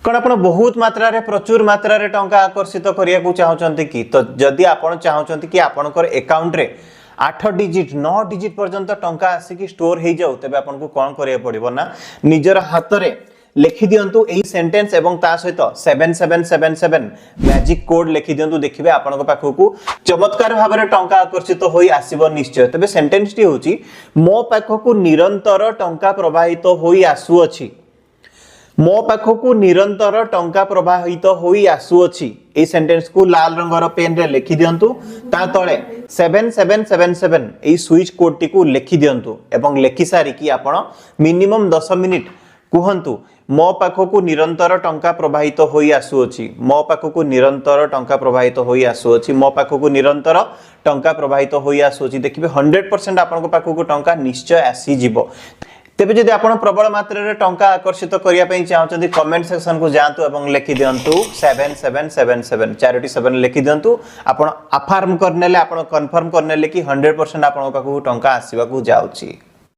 कौन आप बहुत मात्रा रे प्रचुर मात्रा रे टंका आकर्षित करिया को चाहउचंती कि तो जदि आपण चाहउचंती कि आपनकर अकाउंट रे 8 डिजिट 9 डिजिट पर्यंत टंका आसी कि स्टोर हे जाउ तबे आपन को कोन करिया पड़िबो ना निजर हाथ रे लिखि दियंतु एही सेंटेंस एवं ता सहित 7777 मैजिक कोड लिखि दियंतु देखिबे आपन को पाखो को चमत्कार भाव रे टंका आकर्षित होई आसीबो निश्चय तबे सेंटेंस टी होची मो पाखो को निरंतर टंका प्रवाहित होई आसु अछि मो पाखो को निरंतर टंका प्रवाहित होई आसु अछि ए सेंटेंस को लाल रंगर पेन रे लिखि दियंतु ता तळे 7777 ए स्विच कोड टी को लिखि दियंतु एवं लिखि सारी कि आपण मिनिमम 10 मिनिट कुहंतु मो पाखो को निरंतर टंका प्रवाहित होई आसु अछि मो पाखो को निरंतर टंका प्रवाहित होई आसु अछि मो पाखो को निरंतर टंका प्रवाहित होई आसु अछि देखिबे 100% आपन को पाखो को टंका निश्चय आसी जिवो तेबे जदि आपण प्रबल मात्रा रे टंका आकर्षित करिया पई चाहउछन्ती कमेंट सेक्शन को जांतु एवं लिखि दियंतु 7777 चारोटी 7 लिखि दियंतु आपण अफर्म करनेले आपण कंफर्म करनेले कि 100% आपण पाखो टंका आसीबा को जाउछि।